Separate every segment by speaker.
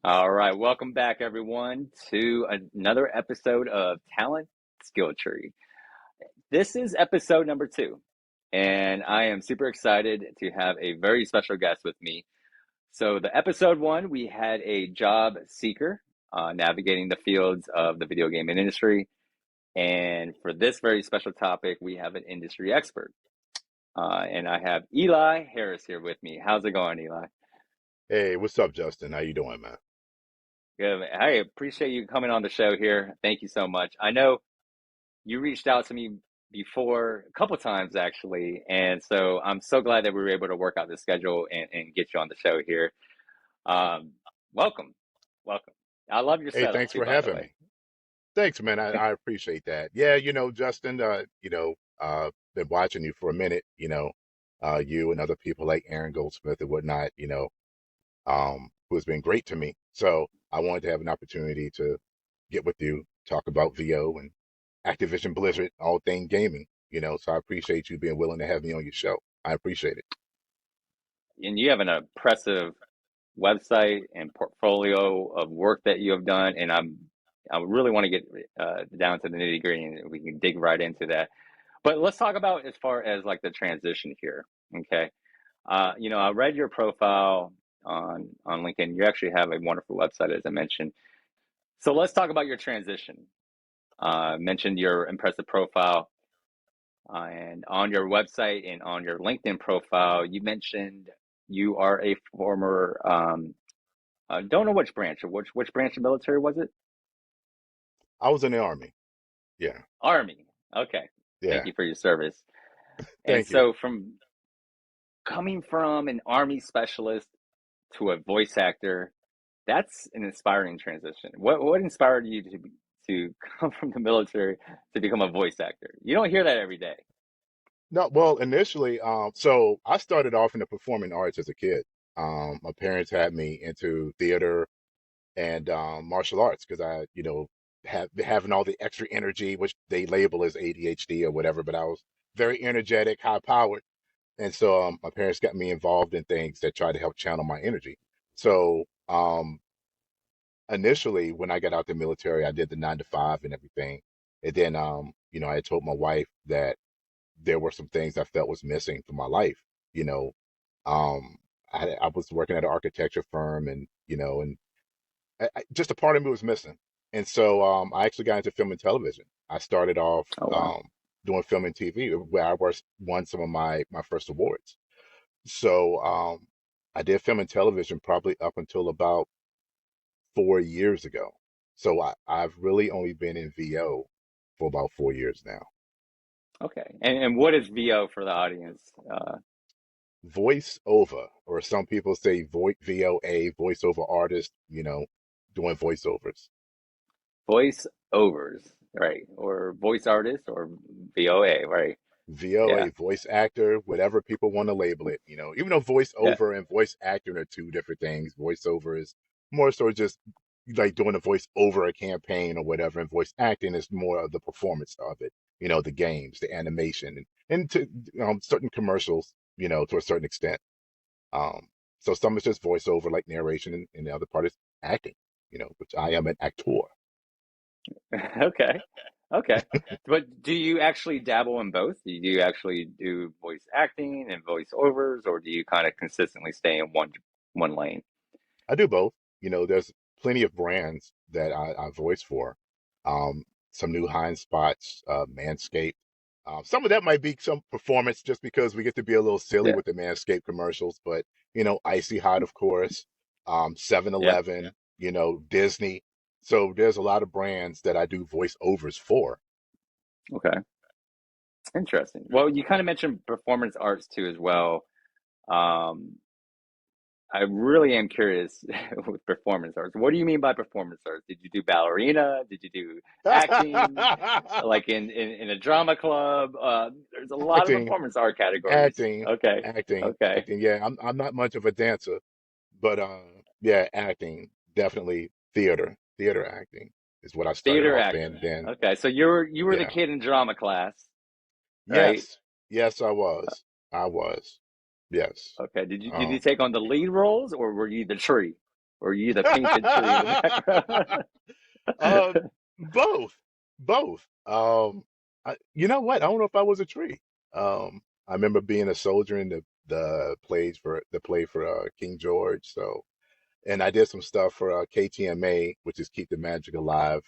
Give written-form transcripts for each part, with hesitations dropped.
Speaker 1: All right, welcome back, everyone, to another episode of Talent Skill Tree. This is episode number 2, and I am super excited to have a very special guest with me. So, the episode 1, we had a job seeker navigating the fields of the video game industry, and for this very special topic, we have an industry expert, and I have Eli Harris here with me. How's it going, Eli?
Speaker 2: Hey, what's up, Justin? How you doing, man?
Speaker 1: Good. I appreciate you coming on the show here. Thank you so much. I know you reached out to me before a couple times actually, and so I'm so glad that we were able to work out the schedule and get you on the show here. Um, welcome, welcome. I love your
Speaker 2: Hey,
Speaker 1: setup
Speaker 2: thanks
Speaker 1: too,
Speaker 2: for
Speaker 1: by the
Speaker 2: having
Speaker 1: way.
Speaker 2: me. Thanks, man. I appreciate that. Yeah, Justin, been watching you for a minute, you and other people like Aaron Goldsmith and whatnot, who has been great to me. So I wanted to have an opportunity to get with you, talk about VO and Activision Blizzard, all thing gaming, so I appreciate you being willing to have me on your show. I appreciate it.
Speaker 1: And you have an impressive website and portfolio of work that you have done, and I really want to get down to the nitty gritty, and we can dig right into that. But let's talk about as far as like the transition here. Okay. I read your profile on LinkedIn. You actually have a wonderful website, as I mentioned. So let's talk about your transition. Mentioned your impressive profile, and on your website and on your LinkedIn profile, you mentioned you are a former. Don't know which branch or which branch of military was it?
Speaker 2: I was in the Army. Yeah.
Speaker 1: Army. Okay. Thank
Speaker 2: Yeah.
Speaker 1: you for your service. And
Speaker 2: Thank you.
Speaker 1: so, from coming from an Army specialist to a voice actor, that's an inspiring transition. What inspired you to come from the military to become a voice actor? You don't hear that every day.
Speaker 2: No, well, initially, so I started off in the performing arts as a kid. My parents had me into theater and martial arts because having all the extra energy, which they label as ADHD or whatever, but I was very energetic, high powered, and so my parents got me involved in things that tried to help channel my energy. So initially, when I got out the military, I did the 9 to 5 and everything, and then I had told my wife that there were some things I felt was missing from my life. You know, um, I was working at an architecture firm, and just a part of me was missing. And so I actually got into film and television. I started off
Speaker 1: Oh wow.
Speaker 2: doing film and TV, where won some of my first awards. So I did film and television probably up until about 4 years ago. So I've really only been in VO for about 4 years now.
Speaker 1: Okay. And what is VO for the audience?
Speaker 2: Voice over, or some people say VOA, voiceover artist, doing voiceovers.
Speaker 1: Voice overs, right? Or voice artist or VOA, right? Yeah.
Speaker 2: VOA, voice actor, whatever people want to label it, even though
Speaker 1: Yeah.
Speaker 2: voiceover and voice acting are two different things. Voiceover is more so just like doing a voice over a campaign or whatever, and voice acting is more of the performance of it, the games, the animation, and to certain commercials, to a certain extent. Um, so some is just voiceover, like narration, and the other part is acting, which I am an actor.
Speaker 1: Okay. Okay. But do you actually dabble in both? Do you actually do voice acting and voice overs, or do you kind of consistently stay in one lane?
Speaker 2: I do both. There's plenty of brands that I voice for. Um, some new Heinz spots, Manscaped. Some of that might be some performance just because we get to be a little silly
Speaker 1: Yeah.
Speaker 2: with the Manscaped commercials, but Icy Hot, of course,
Speaker 1: Yeah.
Speaker 2: 7-Eleven, Disney. So there's a lot of brands that I do voiceovers for.
Speaker 1: Okay. Interesting. Well, you kind of mentioned performance arts too as well. Um, I really am curious with performance arts. What do you mean by performance arts? Did you do ballerina? Did you do acting? Like in a drama club? There's a lot of
Speaker 2: Acting,
Speaker 1: performance art categories.
Speaker 2: acting,
Speaker 1: Okay.
Speaker 2: acting,
Speaker 1: Okay.
Speaker 2: acting. Yeah, I'm not much of a dancer. But yeah, acting, definitely theater acting is what I started
Speaker 1: Theater
Speaker 2: off in.
Speaker 1: acting.
Speaker 2: Then,
Speaker 1: Okay. So you were the
Speaker 2: yeah,
Speaker 1: kid in drama class, right?
Speaker 2: yes, yes, I was, yes.
Speaker 1: Okay. Did you
Speaker 2: Um,
Speaker 1: take on the lead roles or were you the tree? or you the painted tree in the background?
Speaker 2: Uh, both, both. You know what? I don't know if I was a tree. I remember being a soldier in the play for King George. So, and I did some stuff for KTMA, which is Keep the Magic Alive,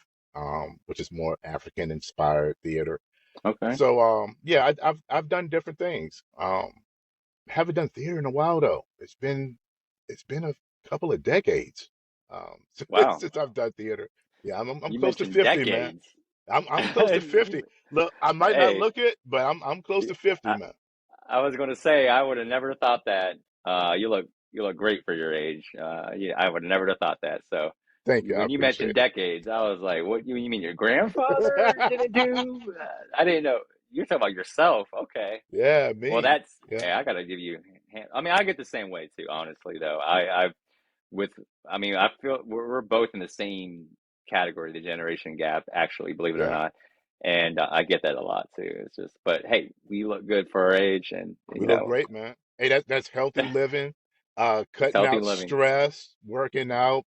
Speaker 2: which is more African inspired theater.
Speaker 1: Okay.
Speaker 2: So, yeah, I've done different things. Haven't done theater in a while though. It's been a couple of decades
Speaker 1: Wow.
Speaker 2: since I've done theater. Yeah, I'm
Speaker 1: You
Speaker 2: close to
Speaker 1: mentioned
Speaker 2: 50, man.
Speaker 1: decades.
Speaker 2: I'm close to 50. Look, I might not
Speaker 1: Hey,
Speaker 2: look it, but I'm close to 50,
Speaker 1: I,
Speaker 2: man.
Speaker 1: I was going to say I would have never thought that. You look great for your age. Yeah, I would have never have thought that. So
Speaker 2: Thank you. I
Speaker 1: when you mentioned
Speaker 2: appreciate it.
Speaker 1: decades, I was like, "What you mean your grandfather didn't do?" I didn't know. You're talking about yourself. Okay.
Speaker 2: Yeah,
Speaker 1: Well,
Speaker 2: me.
Speaker 1: that's.
Speaker 2: Yeah,
Speaker 1: Hey, I gotta give you. I mean, I get the same way too. Honestly, though, with. I mean, I feel we're both in the same category, the generation gap. Actually, believe it or
Speaker 2: yeah.
Speaker 1: not, and I get that a lot too. It's just, but hey, we look good for our age, and
Speaker 2: We look great, man. Hey, that's healthy living,
Speaker 1: it's
Speaker 2: cutting
Speaker 1: healthy
Speaker 2: out
Speaker 1: living.
Speaker 2: stress, working out,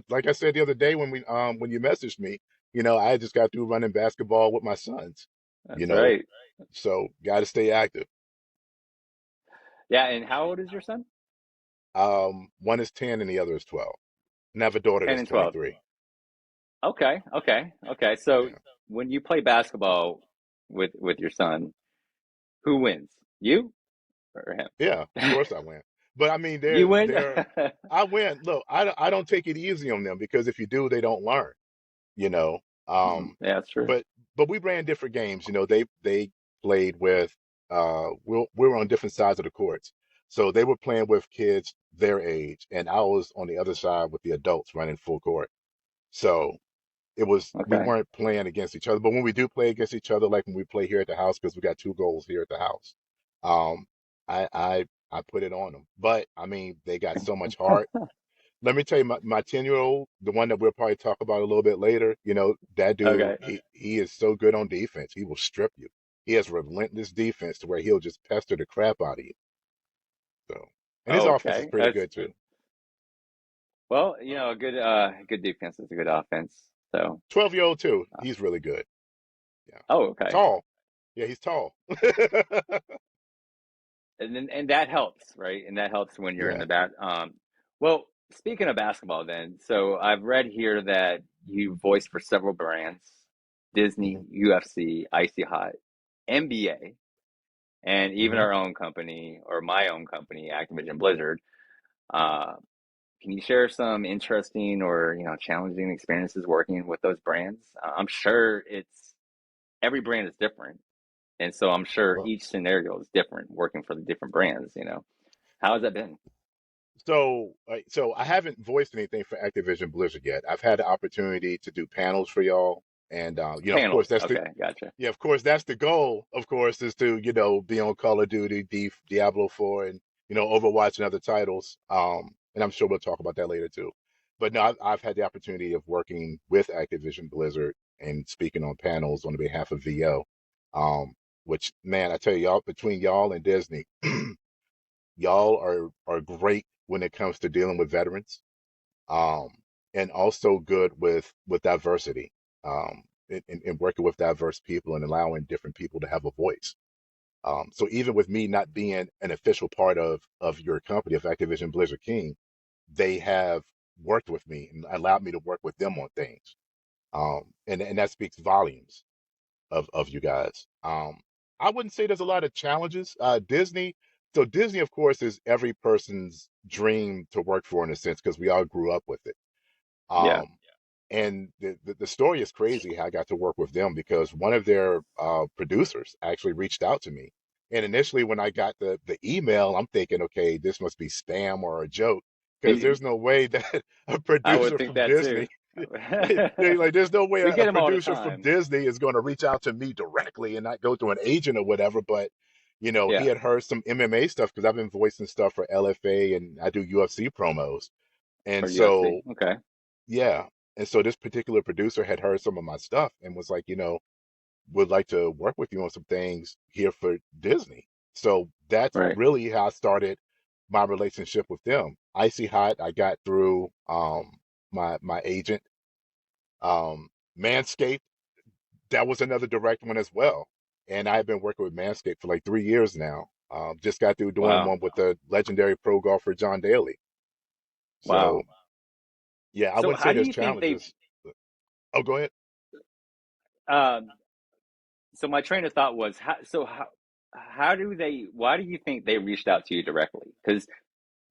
Speaker 2: like I said the other day when you messaged me, I just got through running basketball with my sons, you
Speaker 1: That's
Speaker 2: know,
Speaker 1: right.
Speaker 2: so got to stay active.
Speaker 1: Yeah, and how old is your son?
Speaker 2: One is 10 and the other is 12. And I have a daughter
Speaker 1: 10
Speaker 2: that's
Speaker 1: and 12.
Speaker 2: 23.
Speaker 1: Okay, okay, okay. So
Speaker 2: Yeah.
Speaker 1: when you play basketball with your son, who wins? You or
Speaker 2: Yeah, of
Speaker 1: him?
Speaker 2: course I win. But I mean,
Speaker 1: You win?
Speaker 2: I win. Look, I don't take it easy on them because if you do, they don't learn, you know.
Speaker 1: Mhm.
Speaker 2: Um,
Speaker 1: Yeah, that's true.
Speaker 2: but we ran different games. They played with we were on different sides of the courts. So they were playing with kids their age, and I was on the other side with the adults running full court. So we
Speaker 1: Okay.
Speaker 2: weren't playing against each other. But when we do play against each other, like when we play here at the house, because we got two goals here at the house, um, I put it on them. But I mean, they got so much heart. Let me tell you, my 10-year-old, the one that we'll probably talk about a little bit later, that dude,
Speaker 1: Okay.
Speaker 2: he is so good on defense. He will strip you. He has relentless defense to where he'll just pester the crap out of you. So, and his offense is
Speaker 1: Okay.
Speaker 2: pretty
Speaker 1: That's
Speaker 2: good too.
Speaker 1: well, a good defense is a good offense. So,
Speaker 2: 12-year-old too.
Speaker 1: uh,
Speaker 2: He's really good. Yeah.
Speaker 1: oh, okay.
Speaker 2: Tall. Yeah, he's tall.
Speaker 1: And that helps, right? And that helps when you're in
Speaker 2: Yeah.
Speaker 1: the bat. Well, speaking of basketball, then, so I've read here that you voiced for several brands: Disney,
Speaker 2: Mhm.
Speaker 1: UFC, Icy Hot, NBA, and even
Speaker 2: Hmm.
Speaker 1: our own company or my own company, Activision Blizzard. Uh, can you share some interesting or challenging experiences working with those brands? I'm sure it's every brand is different, and so I'm sure
Speaker 2: Well,
Speaker 1: each scenario is different working for the different brands. How has that been?
Speaker 2: so I haven't voiced anything for Activision Blizzard yet. I've had the opportunity to do panels for y'all, and of course,
Speaker 1: Panels. Okay, gotcha.
Speaker 2: yeah, of course, that's the goal. Of course, is to be on Call of Duty, Diablo 4, and Overwatch and other titles. And I'm sure we'll talk about that later too. But no, I've had the opportunity of working with Activision Blizzard and speaking on panels on behalf of VO. Which man, I tell you, y'all between y'all and Disney. Y'all are great when it comes to dealing with veterans, um, and also good with diversity, and working with diverse people and allowing different people to have a voice. So even with me not being an official part of your company of Activision Blizzard King, they have worked with me and allowed me to work with them on things, and that speaks volumes of you guys. I wouldn't say there's a lot of challenges. Disney, of course, is every person's dream to work for in a sense because we all grew up with it.
Speaker 1: Yeah.
Speaker 2: Um, and the story is crazy how I got to work with them because one of their producers actually reached out to me. And initially, when I got the email, I'm thinking, okay, this must be spam or a joke because there's no way that a
Speaker 1: I would
Speaker 2: producer
Speaker 1: think
Speaker 2: from
Speaker 1: that too.
Speaker 2: Disney, like, there's no way
Speaker 1: We
Speaker 2: a
Speaker 1: get them all the
Speaker 2: producer from
Speaker 1: time.
Speaker 2: Disney is going to reach out to me directly and not go through an agent or whatever. But, he
Speaker 1: Yeah,
Speaker 2: had heard some MMA stuff because I've been voicing stuff for LFA and I do UFC promos. And
Speaker 1: for UFC.
Speaker 2: so
Speaker 1: Okay,
Speaker 2: yeah. And so this particular producer had heard some of my stuff and was like, would like to work with you on some things here for Disney. So that's
Speaker 1: right.
Speaker 2: really how I started my relationship with them. icy hot. I got through my agent. Manscaped, that was another direct one as well. And I've been working with Manscaped for like 3 years now. Just got through doing
Speaker 1: Wow.
Speaker 2: one with the legendary pro golfer John Daly. So
Speaker 1: Wow.
Speaker 2: yeah, I
Speaker 1: So
Speaker 2: wouldn't
Speaker 1: how
Speaker 2: say
Speaker 1: do
Speaker 2: there's
Speaker 1: you think they
Speaker 2: challenges. Oh, go ahead.
Speaker 1: um so my train of thought was how do they why do you think they reached out to you directly? Because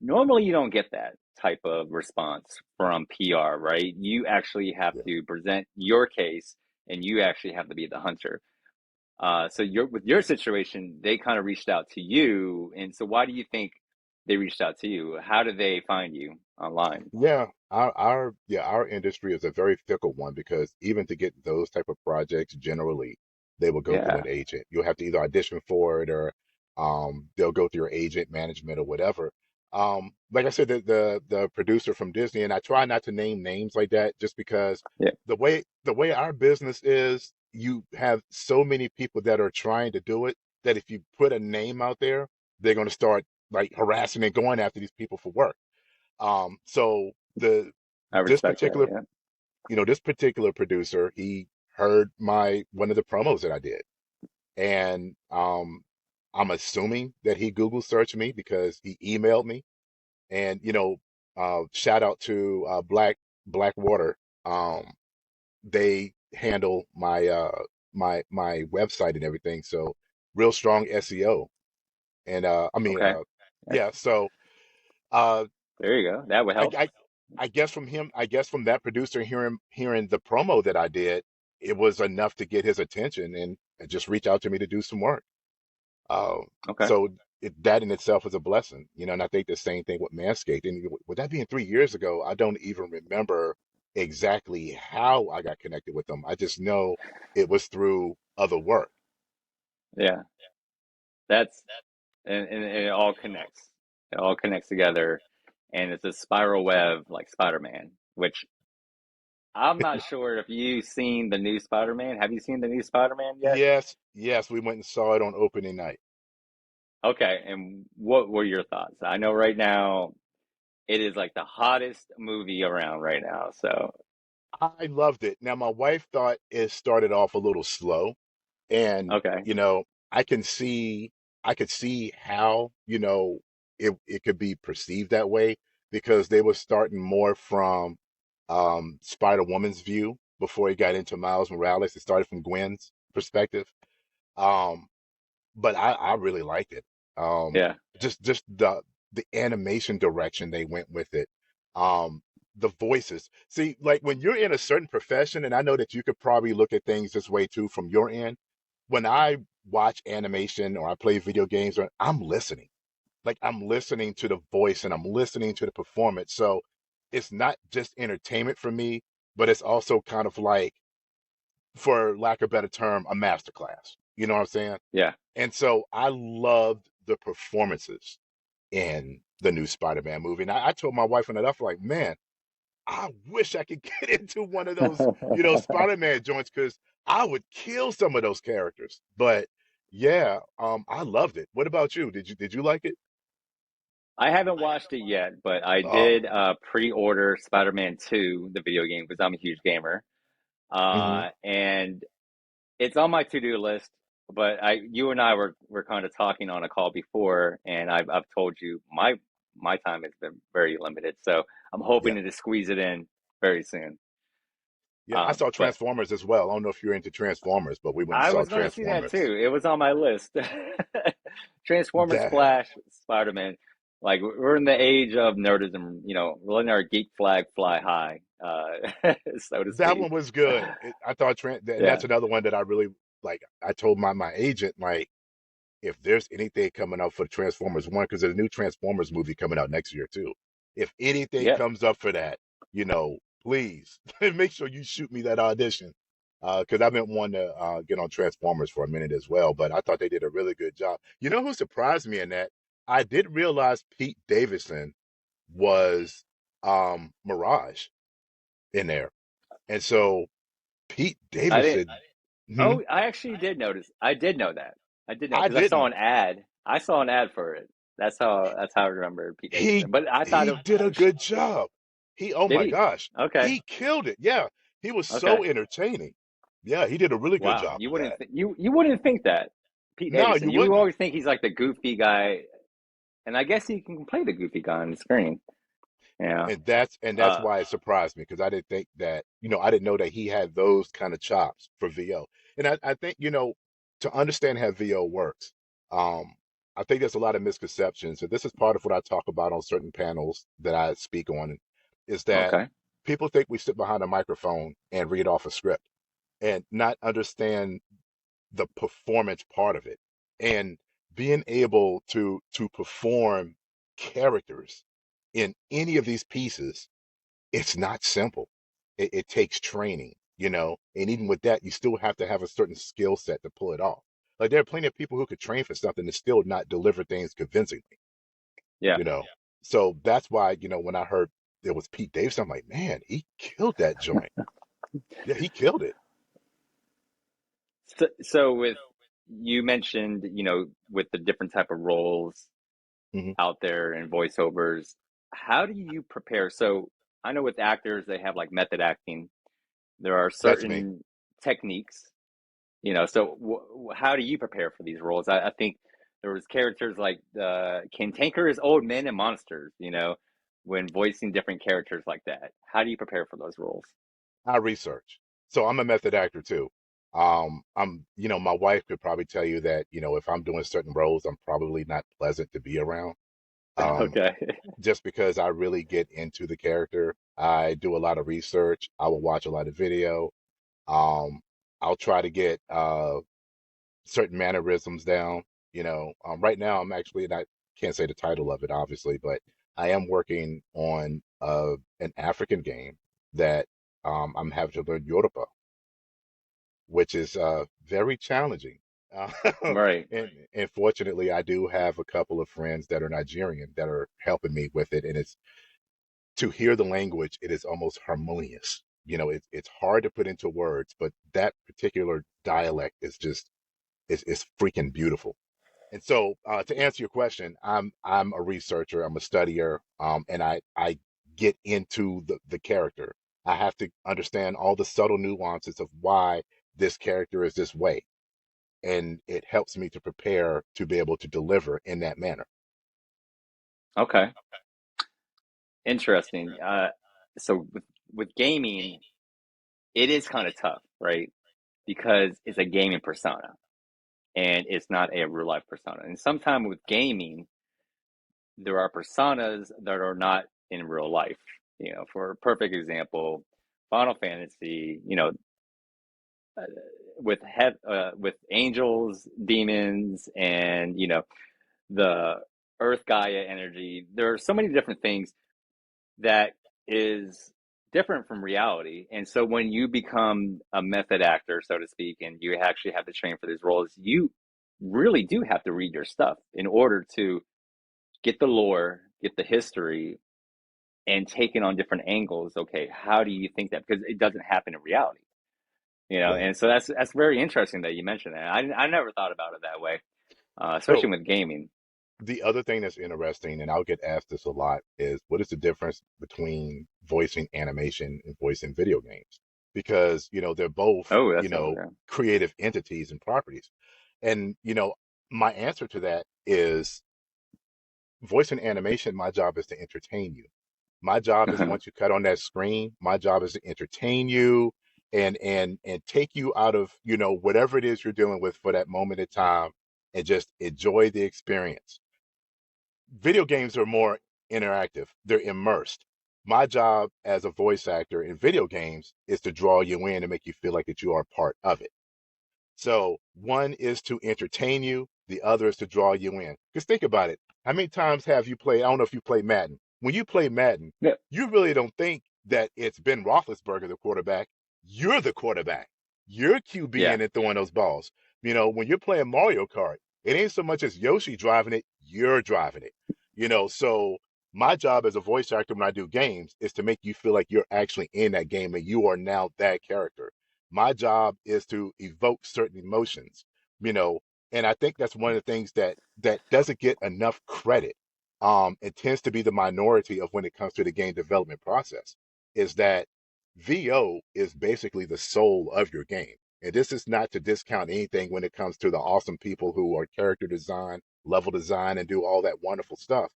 Speaker 1: normally you don't get that type of response from PR, right? You actually have
Speaker 2: Yeah.
Speaker 1: to present your case and you actually have to be the hunter. So with your situation, they kind of reached out to you. And so why do you think they reached out to you? How did they find you online?
Speaker 2: Yeah, our industry is a very fickle one because even to get those type of projects, generally they will go through
Speaker 1: Yeah,
Speaker 2: an agent. You'll have to either audition for it or they'll go through your agent management or whatever. Like I said, the producer from Disney, and I try not to name names like that just because
Speaker 1: yeah,
Speaker 2: the way our business is, you have so many people that are trying to do it that if you put a name out there, they're going to start like harassing and going after these people for work. So the
Speaker 1: I
Speaker 2: this
Speaker 1: respect that.
Speaker 2: particular,
Speaker 1: Yeah.
Speaker 2: this particular producer, he heard my one of the promos that I did, and I'm assuming that he Google searched me because he emailed me, and shout out to Blackwater. They handle my website and everything, so real strong SEO, and
Speaker 1: Okay. That's,
Speaker 2: yeah, so. Uh,
Speaker 1: there you go. That would
Speaker 2: I,
Speaker 1: help.
Speaker 2: I I guess from him, I guess from that producer hearing the promo that I did, it was enough to get his attention and just reach out to me to do some work. Uh,
Speaker 1: Okay.
Speaker 2: so that in itself is a blessing, and I think the same thing with Manscaped. And with that being 3 years ago, I don't even remember exactly how I got connected with them. I just know it was through other work.
Speaker 1: Yeah. That's and it all connects. It all connects together, and it's a spiral web like Spider-Man, which I'm not sure if you've seen the new Spider-Man. Have you seen the new Spider-Man yet?
Speaker 2: Yes, yes, we went and saw it on opening night.
Speaker 1: Okay, and what were your thoughts? I know right now it is like the hottest movie around right now. So,
Speaker 2: I loved it. Now, my wife thought it started off a little slow. And
Speaker 1: okay,
Speaker 2: I can see I could see how it could be perceived that way because they were starting more from Spider Woman's view before he got into Miles Morales. It started from Gwen's perspective. um but I really liked it.
Speaker 1: yeah,
Speaker 2: Just the animation direction they went with it. um the voices, see, like when you're in a certain profession, and I know that you could probably look at things this way too from your end. When I watch animation or I play video games, or I'm listening, like I'm listening to the voice and I'm listening to the performance. So it's not just entertainment for me, but it's also kind of like, for lack of a better term, a masterclass. You know what I'm saying?
Speaker 1: yeah.
Speaker 2: And so I loved the performances in the new Spider-Man movie. And I told my wife and I, like, man, I wish I could get into one of those, Spider-Man joints because I would kill some of those characters. But yeah, I loved it. What about you? Did you like it?
Speaker 1: I haven't watched it yet, but I did
Speaker 2: Oh,
Speaker 1: pre-order Spider-Man 2, the video game, because I'm a huge gamer.
Speaker 2: hmm
Speaker 1: And it's on my to-do list, but you and I were kind of talking on a call before, and I've told you my time has been very limited, so I'm hoping
Speaker 2: yeah,
Speaker 1: to just squeeze it in very soon.
Speaker 2: yeah. I saw
Speaker 1: But
Speaker 2: Transformers as well. I don't know if you're into Transformers, but we went and
Speaker 1: I
Speaker 2: saw
Speaker 1: was going to see that
Speaker 2: Transformers.
Speaker 1: too. It was on my list. Transformers,
Speaker 2: That
Speaker 1: Flash, Spider-Man. Like we're in the age of nerdism, we're letting our geek flag fly high, so to
Speaker 2: that
Speaker 1: speak.
Speaker 2: one was good. I thought, and
Speaker 1: Yeah,
Speaker 2: that's another one that I really like. I told my agent, like, if there's anything coming up for Transformers One, because there's a new Transformers movie coming out next year too. If anything
Speaker 1: yeah.
Speaker 2: comes up for that, please make sure you shoot me that audition. Because I've been wanting to get on Transformers for a minute as well, but I thought they did a really good job. You know who surprised me in that? I did realize Pete Davidson was Mirage in there, and so Pete
Speaker 1: I didn't.
Speaker 2: Davidson. Hmm,
Speaker 1: Oh, I actually did notice. I did know that. I did know
Speaker 2: I
Speaker 1: because I saw
Speaker 2: didn't.
Speaker 1: an ad. I saw an ad for it. That's how I remember Pete
Speaker 2: He
Speaker 1: Davidson. But I thought
Speaker 2: he
Speaker 1: it
Speaker 2: did a good job. Oh
Speaker 1: did
Speaker 2: my
Speaker 1: he?
Speaker 2: gosh,
Speaker 1: Okay,
Speaker 2: he killed it. Yeah, he was
Speaker 1: okay.
Speaker 2: so entertaining. Yeah, he did a really good
Speaker 1: Wow,
Speaker 2: job
Speaker 1: you
Speaker 2: with
Speaker 1: wouldn't
Speaker 2: that.
Speaker 1: th you wouldn't think that Pete
Speaker 2: No,
Speaker 1: Davidson.
Speaker 2: you
Speaker 1: You
Speaker 2: wouldn't.
Speaker 1: always think he's like the goofy guy, and I guess he can play the goofy guy on the screen. Yeah.
Speaker 2: And that's
Speaker 1: Uh.
Speaker 2: why it surprised me because I didn't think that, I didn't know that he had those kind of chops for VO. And I think, to understand how VO works, um, I think there's a lot of misconceptions. And this is part of what I talk about on certain panels that I speak on, is that
Speaker 1: Okay.
Speaker 2: people think we sit behind a microphone and read off a script and not understand the performance part of it and being able to perform characters in any of these pieces. It's not simple. It takes training, and even with that you still have to have a certain skill set to pull it off. Like there are plenty of people who could train for something and still not deliver things convincingly,
Speaker 1: Yeah.
Speaker 2: you know so that's why, when I heard it was Pete Davidson, I'm like, man, he killed that joint. Yeah, he killed it.
Speaker 1: So with you mentioned, with the different type of roles
Speaker 2: Hmm.
Speaker 1: out there and voiceovers, how do you prepare? So I know with actors, they have like method acting. There are
Speaker 2: That's me.
Speaker 1: certain techniques, so how do you prepare for these roles? I think there was characters like cantankerous old men and monsters, when voicing different characters like that. How do you prepare for those roles?
Speaker 2: I research. So I'm a method actor too. My wife could probably tell you that, if I'm doing certain roles, I'm probably not pleasant to be around. Um,
Speaker 1: Okay.
Speaker 2: just because I really get into the character. I do a lot of research. I will watch a lot of video. Um, I'll try to get certain mannerisms down. Right now I'm actually, and I can't say the title of it obviously, but I am working on an African game that I'm having to learn Yoruba, which is very challenging.
Speaker 1: Right.
Speaker 2: And fortunately, I do have a couple of friends that are Nigerian that are helping me with it, and it's to hear the language. It is almost harmonious. It's hard to put into words, but that particular dialect is freaking beautiful. And so, to answer your question, I'm a researcher, I'm a studier, and I get into the character. I have to understand all the subtle nuances of why this character is this way, and it helps me to prepare to be able to deliver in that manner.
Speaker 1: Okay. Interesting. So with gaming, it is kind of tough, right? Because it's a gaming persona and it's not a real life persona. And sometimes with gaming, there are personas that are not in real life. For a perfect example, Final Fantasy, uh, with angels, demons, and the Earth Gaia energy. There are so many different things that is different from reality. And so when you become a method actor, so to speak, and you actually have to train for these roles, you really do have to read your stuff in order to get the lore, get the history, and take it on different angles. Okay, how do you think that? Because it doesn't happen in reality,
Speaker 2: Right.
Speaker 1: And so that's very interesting that you mentioned that. I never thought about it that way,
Speaker 2: So
Speaker 1: especially with gaming.
Speaker 2: the other thing that's interesting, and I'll get asked this a lot, is what is the difference between voicing animation and voicing video games? Because, they're both,
Speaker 1: Oh, that's okay.
Speaker 2: creative entities and properties. And, my answer to that is voice and animation, my job is to entertain you. My job is once you cut on that screen, my job is to entertain you and take you out of, whatever it is you're dealing with for that moment in time and just enjoy the experience. Video games are more interactive. They're immersed. My job as a voice actor in video games is to draw you in and make you feel like that you are part of it. So one is to entertain you, the other is to draw you in. Because think about it. How many times have you played? I don't know if you play Madden. When you play Madden,
Speaker 1: Yeah,
Speaker 2: you really don't think that it's Ben Roethlisberger, the quarterback. You're the quarterback. You're
Speaker 1: yeah,
Speaker 2: QBing and throwing those balls. When you're playing Mario Kart, it ain't so much as Yoshi driving it, you're driving it. So my job as a voice actor when I do games is to make you feel like you're actually in that game and you are now that character. My job is to evoke certain emotions. You know, And I think that's one of the things that doesn't get enough credit. It tends to be the minority of when it comes to the game development process, is that VO is basically the soul of your game. And this is not to discount anything when it comes to the awesome people who are character design, level design, and do all that wonderful stuff.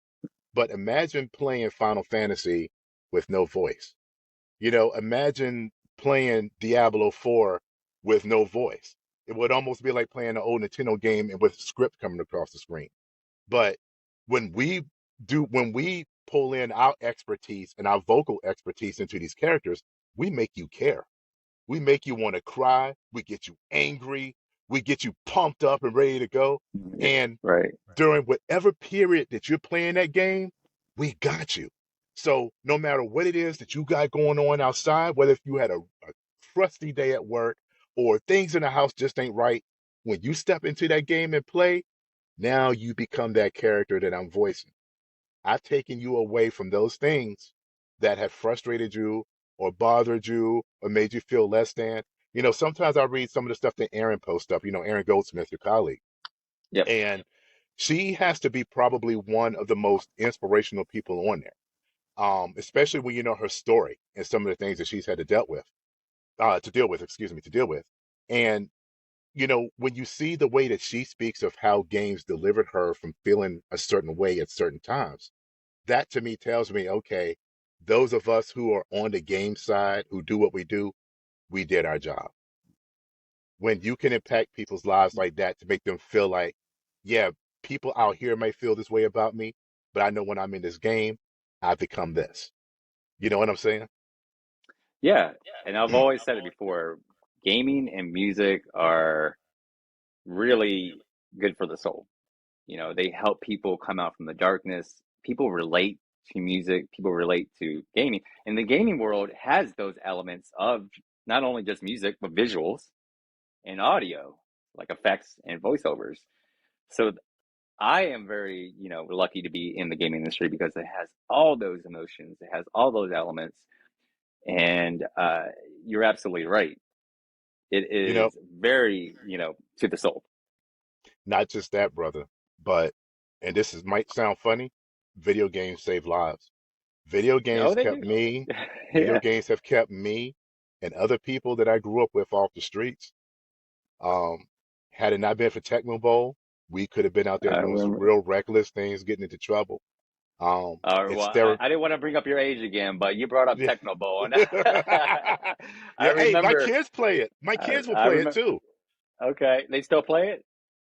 Speaker 2: But imagine playing Final Fantasy with no voice. Imagine playing Diablo 4 with no voice. It would almost be like playing an old Nintendo game and with script coming across the screen. But when we pull in our expertise and our vocal expertise into these characters, we make you care. We make you want to cry. We get you angry. We get you pumped up and ready to go.
Speaker 1: Yeah,
Speaker 2: And
Speaker 1: right.
Speaker 2: during whatever period that you're playing that game, we got you. So no matter what it is that you got going on outside, whether if you had a crusty day at work or things in the house just ain't right, when you step into that game and play, now you become that character that I'm voicing. I've taken you away from those things that have frustrated you or bothered you or made you feel less than. Sometimes I read some of the stuff that Aaron posts up, Aaron Goldsmith, your colleague,
Speaker 1: Yep.
Speaker 2: and she has to be probably one of the most inspirational people on there. Especially when you know her story and some of the things that she's had to deal with. And when you see the way that she speaks of how games delivered her from feeling a certain way at certain times, that to me tells me, okay, those of us who are on the game side, who do what we do, we did our job. When you can impact people's lives like that to make them feel like, yeah, people out here may feel this way about me, but I know when I'm in this game, I become this. You know what I'm saying?
Speaker 1: Yeah. And I've always said it before, gaming and music are really good for the soul. They help people come out from the darkness. People relate to music, people relate to gaming. And the gaming world has those elements of not only just music, but visuals and audio, like effects and voiceovers. So I am very, lucky to be in the gaming industry because it has all those emotions, it has all those elements. And you're absolutely right. It
Speaker 2: You know,
Speaker 1: is very, to the soul.
Speaker 2: not just that, brother, but, and this is might sound funny, video games save lives. Video
Speaker 1: Oh,
Speaker 2: games
Speaker 1: they
Speaker 2: kept
Speaker 1: do.
Speaker 2: me, video
Speaker 1: Yeah,
Speaker 2: games have kept me and other people that I grew up with off the streets. Um, Had it not been for Tecmo Bowl, we could have been out there
Speaker 1: I
Speaker 2: doing some
Speaker 1: remember.
Speaker 2: real reckless things, getting into trouble.
Speaker 1: Well,
Speaker 2: It's
Speaker 1: I didn't want to bring up your age again, but you brought up
Speaker 2: yeah.
Speaker 1: Technobowl, and I
Speaker 2: Yeah, hey, my
Speaker 1: remember.
Speaker 2: kids play it. My
Speaker 1: I,
Speaker 2: kids will
Speaker 1: I
Speaker 2: play it
Speaker 1: remember.
Speaker 2: too.
Speaker 1: Okay, they still play it.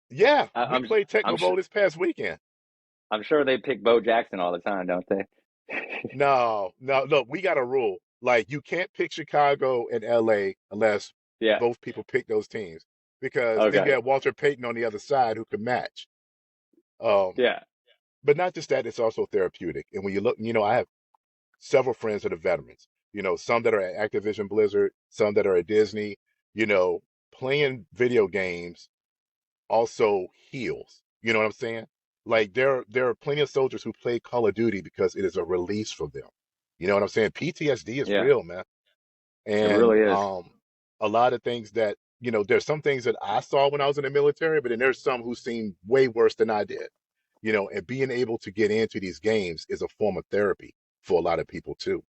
Speaker 2: Yeah,
Speaker 1: I,
Speaker 2: we
Speaker 1: I'm
Speaker 2: played
Speaker 1: I'm
Speaker 2: Tecmo
Speaker 1: sure
Speaker 2: Bowl this past weekend.
Speaker 1: I'm sure they pick Bo Jackson all the time, don't they?
Speaker 2: No, no, look, we got a rule. Like you can't pick Chicago and LA unless
Speaker 1: Yeah.
Speaker 2: both people pick those teams. Because then you
Speaker 1: Okay.
Speaker 2: have Walter Payton on the other side who can match. Um,
Speaker 1: Yeah.
Speaker 2: but not just that, it's also therapeutic. And when you look, I have several friends that are veterans. Some that are at Activision Blizzard, some that are at Disney. You know, Playing video games also heals. You know what I'm saying? Like there are plenty of soldiers who play Call of Duty because it is a release for them. You know what I'm saying? PTSD is
Speaker 1: Yeah.
Speaker 2: real, man.
Speaker 1: It
Speaker 2: And
Speaker 1: really is.
Speaker 2: a lot of things that, there's some things that I saw when I was in the military, but then there's some who seem way worse than I did. And being able to get into these games is a form of therapy for a lot of people too.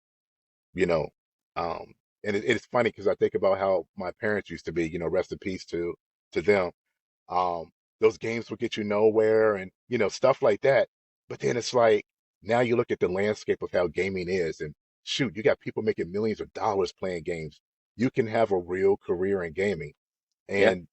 Speaker 2: You know, um, and it's funny because I think about how my parents used to be. Rest in peace to them. um, those games will get you nowhere and, stuff like that. But then it's like, now you look at the landscape of how gaming is, and shoot, you got people making millions of dollars playing games. You can have a real career in gaming.
Speaker 1: Yeah.
Speaker 2: And,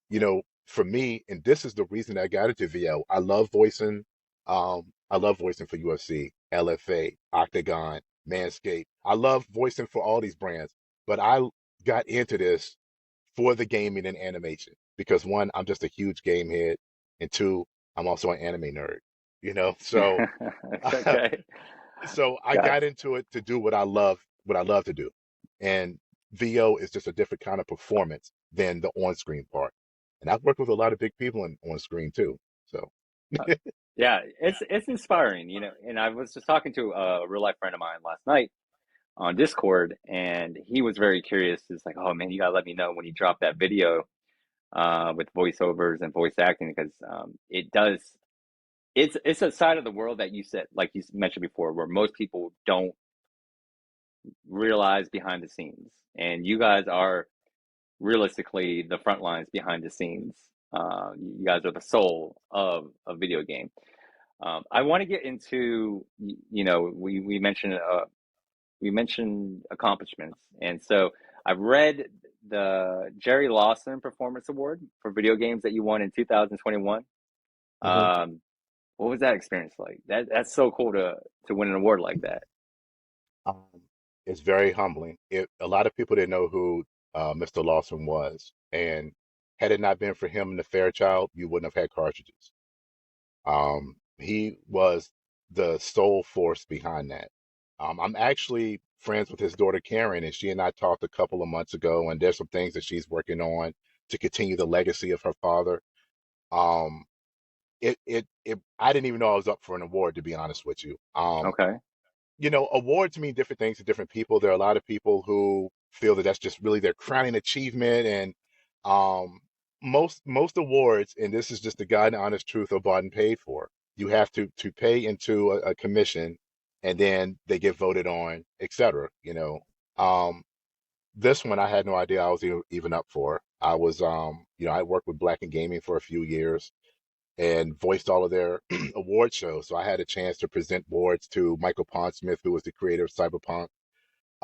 Speaker 2: for me, and this is the reason I got into VO, I love voicing. I love voicing for UFC, LFA, Octagon, Manscaped. I love voicing for all these brands. But I got into this for the gaming and animation because one, I'm just a huge game head, and two, I'm also an anime nerd. So
Speaker 1: It's okay.
Speaker 2: so I
Speaker 1: Got
Speaker 2: got into it to do what I love to do, and VO is just a different kind of performance than the on-screen part. And I've worked with a lot of big people on screen too. So
Speaker 1: uh, yeah, it's inspiring, and I was just talking to a real life friend of mine last night on Discord, and he was very curious. It's like, oh man, you gotta let me know when you drop that video with voiceovers and voice acting because it does. It's a side of the world that you said, like you mentioned before, where most people don't realize behind the scenes, and you guys are realistically the front lines behind the scenes. You guys are the soul of a video game. I want to get into, we mentioned accomplishments, and so I've read the Jerry Lawson Performance Award for video games that you won in 2021.
Speaker 2: Hmm.
Speaker 1: Um, what was that experience like? That's so cool to win an award like that.
Speaker 2: Um, it's very humbling. A lot of people didn't know who Mr. Lawson was, and had it not been for him and the Fairchild, you wouldn't have had cartridges. He was the sole force behind that. I'm actually friends with his daughter Karen, and she and I talked a couple of months ago, and there's some things that she's working on to continue the legacy of her father. Um, I didn't even know I was up for an award, to be honest with you.
Speaker 1: Okay.
Speaker 2: Awards mean different things to different people. There are a lot of people who feel that that's just really their crowning achievement, and um, most awards, and this is just the God and honest truth, are bought and paid for. You have to pay into a commission, and then they get voted on, etc. This one I had no idea I was even up for. I was, I worked with Black and Gaming for a few years and voiced all of their award shows. So I had a chance to present awards to Michael Pondsmith, who was the creator of Cyberpunk,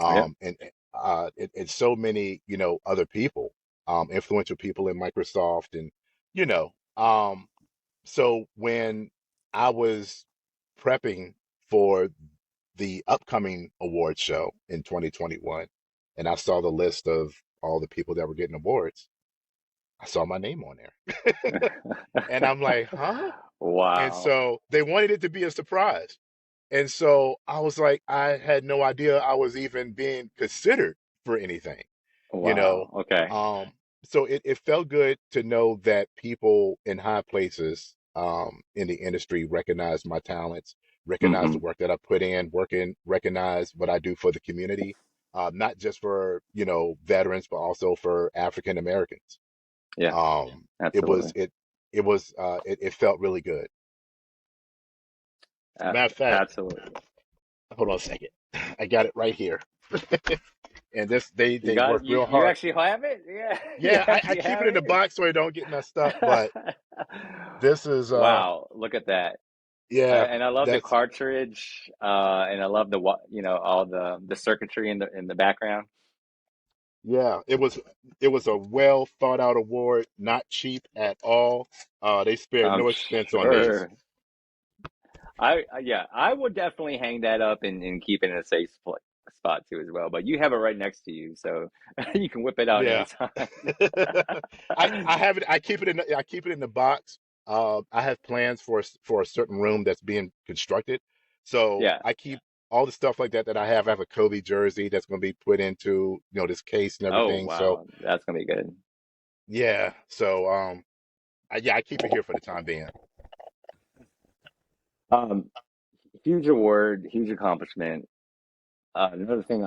Speaker 1: Yeah.
Speaker 2: and so many, other people, influential people in Microsoft, and you know, um, so when I was prepping for the upcoming award show in 2021, and I saw the list of all the people that were getting awards, I saw my name on there, and I'm like, huh? And
Speaker 1: Wow.
Speaker 2: so they wanted it to be a surprise. And so I was like, I had no idea I was even being considered for anything, you know.
Speaker 1: Wow. Okay.
Speaker 2: Um, so it felt good to know that people in high places in the industry recognize my talents, recognize the
Speaker 1: Hmm.
Speaker 2: work that I put in, recognize what I do for the community, not just for, veterans, but also for African Americans.
Speaker 1: Yeah,
Speaker 2: It was
Speaker 1: absolutely.
Speaker 2: it felt really good. Matter of fact,
Speaker 1: Absolutely.
Speaker 2: hold on a second. I got it right here. And this
Speaker 1: You
Speaker 2: they
Speaker 1: got
Speaker 2: work
Speaker 1: it. You
Speaker 2: real
Speaker 1: you
Speaker 2: hard.
Speaker 1: actually have it? Yeah. You
Speaker 2: Yeah, I
Speaker 1: actually
Speaker 2: keep it
Speaker 1: have
Speaker 2: in the box so it don't get messed up, but
Speaker 1: it?
Speaker 2: this is
Speaker 1: Wow, look at that.
Speaker 2: yeah,
Speaker 1: And I love the
Speaker 2: that's
Speaker 1: cartridge, and I love all the circuitry in the background.
Speaker 2: yeah, it was a well thought out award, not cheap at all. They spared
Speaker 1: I'm
Speaker 2: no expense on this.
Speaker 1: sure. Yeah, I would definitely hang that up and keep it in a safe spot too as well. But you have it right next to you, so you can whip it out
Speaker 2: Yeah.
Speaker 1: anytime.
Speaker 2: I have it. I keep it in the box. I have plans for a certain room that's being constructed, so
Speaker 1: Yeah.
Speaker 2: I keep all the stuff like that that I have. I have a Kobe jersey that's going to be put into this case and
Speaker 1: Oh,
Speaker 2: everything. So
Speaker 1: wow. That's gonna be good.
Speaker 2: yeah. So I keep it here for the time being.
Speaker 1: Um, Huge award, huge accomplishment. Another thing,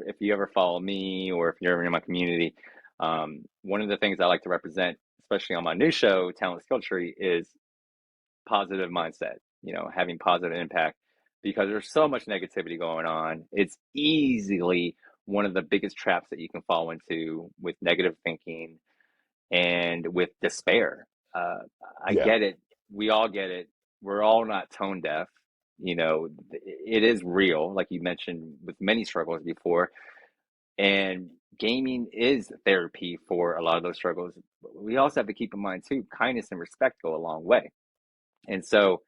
Speaker 1: if you ever follow me or if you're ever in my community, one of the things I like to represent, especially on my new show, Talent Skill Tree, is positive mindset. Having positive impact because there's so much negativity going on. It's easily one of the biggest traps that you can fall into with negative thinking and with despair. Uh, I
Speaker 2: Yeah.
Speaker 1: get it. We all get it. We're all not tone deaf. It is real, like you mentioned, with many struggles before. And gaming is therapy for a lot of those struggles. But we also have to keep in mind, too, kindness and respect go a long way. And so,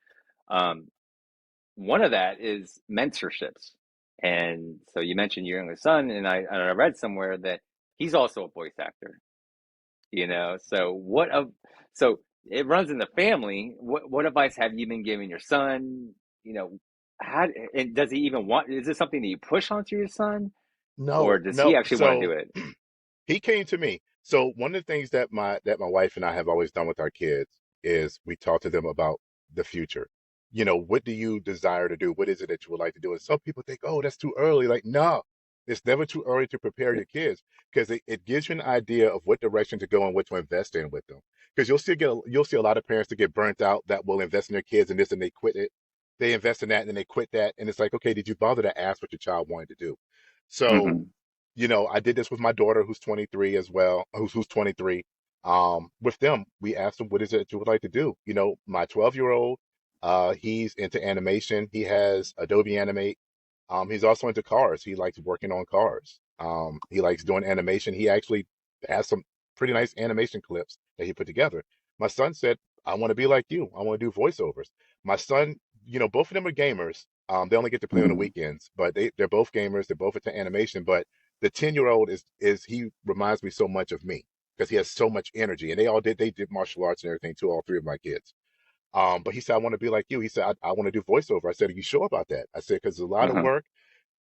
Speaker 1: um, one of that is mentorships. And so you mentioned your younger son, and I read somewhere that he's also a voice actor. So it runs in the family. What advice have you been giving your son? You know, how and does he even want? Is this something that you push onto your son, or
Speaker 2: No,
Speaker 1: does he
Speaker 2: no.
Speaker 1: actually want to
Speaker 2: So
Speaker 1: do it?
Speaker 2: he came to me. So one of the things that my wife and I have always done with our kids is we talk to them about the future. What do you desire to do? What is it that you would like to do? And some people think, oh, that's too early. Like, no. It's never too early to prepare your kids because it gives you an idea of what direction to go and what to invest in with them. Because you'll see a lot of parents that get burnt out that will invest in their kids and this and they quit it. They invest in that and then they quit that. And it's like, okay, did you bother to ask what your child wanted to do? So
Speaker 1: Hmm.
Speaker 2: I did this with my daughter who's 23 as well, who's 23. With them, we asked them, what is it that you would like to do? My 12-year-old, he's into animation. He has Adobe Animate. He's also into cars. He likes working on cars. He likes doing animation. He actually has some pretty nice animation clips that he put together. My son said, I want to be like you. I want to do voiceovers. My son, both of them are gamers. They only get to play on the
Speaker 1: Hmm.
Speaker 2: weekends, but they're both gamers. They're both into animation. But the 10-year-old is he reminds me so much of me because he has so much energy. And they did martial arts and everything too, all three of my kids. But he said, I want to be like you. He said, I want to do voiceover. I said, are you sure about that? I said, because it's a lot of
Speaker 1: Uh-huh.
Speaker 2: work.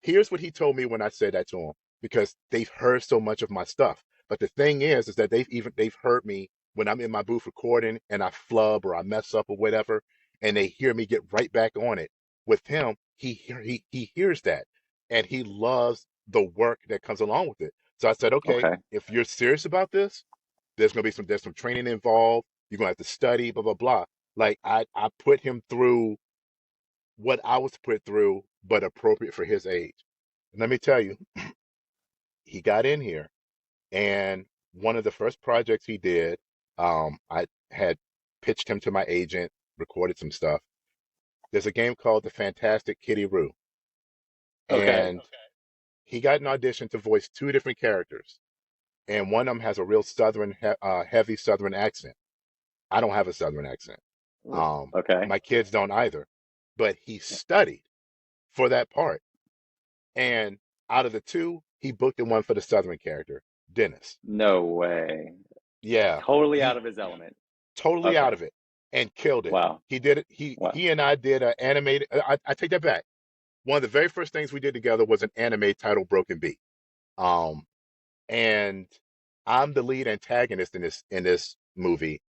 Speaker 2: Here's what he told me when I said that to him, because they've heard so much of my stuff. But the thing is that they've heard me when I'm in my booth recording and I flub or I mess up or whatever, and they hear me get right back on it. With him, he hears that, and he loves the work that comes along with it. So I said, okay,
Speaker 1: Okay.
Speaker 2: if you're serious about this, there's some training involved. You're gonna have to study, blah blah blah. Like I put him through what I was put through, but appropriate for his age. And let me tell you, he got in here, and one of the first projects he did, I had pitched him to my agent, recorded some stuff. There's a game called The Fantastic Kitty Roo,
Speaker 1: Okay.
Speaker 2: and he got an audition to voice two different characters, and one of them has a real heavy Southern accent. I don't have a Southern accent.
Speaker 1: Okay.
Speaker 2: My kids don't either, but he studied for that part. And out of the two, he booked the one for the Southern character, Dennis.
Speaker 1: No way.
Speaker 2: Yeah,
Speaker 1: Totally out
Speaker 2: he
Speaker 1: of his element.
Speaker 2: totally out
Speaker 1: Okay.
Speaker 2: of it and killed it.
Speaker 1: Wow.
Speaker 2: He did it. He
Speaker 1: Wow.
Speaker 2: he and I did an animated. I take that back. One of the very first things we did together was an anime titled Broken Beat. Um, and I'm the lead antagonist in this movie,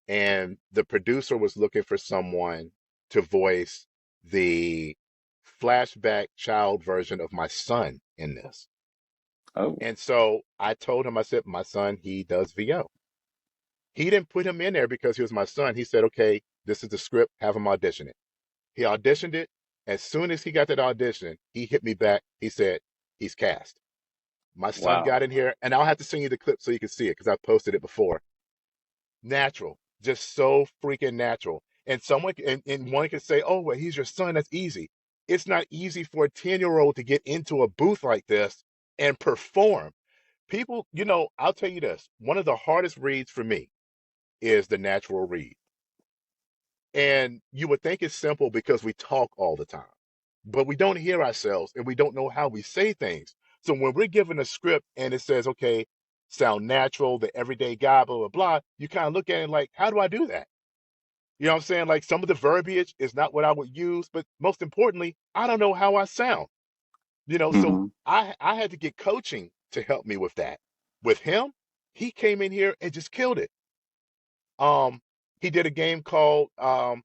Speaker 2: and the producer was looking for someone to voice the flashback child version of my son in this.
Speaker 1: Oh,
Speaker 2: And so I told him, I said, my son, he does VO. He didn't put him in there because he was my son. He said, okay, this is the script, have him audition it. He auditioned it. As soon as he got that audition, he hit me back. He said, he's cast. My son
Speaker 1: wow.
Speaker 2: got in here, and I'll have to send you the clip so you can see it because I posted it before. Natural, just so freaking natural. And one can say, oh, well, he's your son. That's easy. It's not easy for a 10-year-old to get into a booth like this and perform. People, I'll tell you this. One of the hardest reads for me is the natural read. And you would think it's simple because we talk all the time, but we don't hear ourselves and we don't know how we say things. So when we're given a script and it says, okay, sound natural, the everyday guy, blah, blah, blah, you kind of look at it like, how do I do that? You know what I'm saying? Like some of the verbiage is not what I would use, but most importantly, I don't know how I sound. So
Speaker 1: Hmm.
Speaker 2: I had to get coaching to help me with that. With him, he came in here and just killed it. Um, he did a game called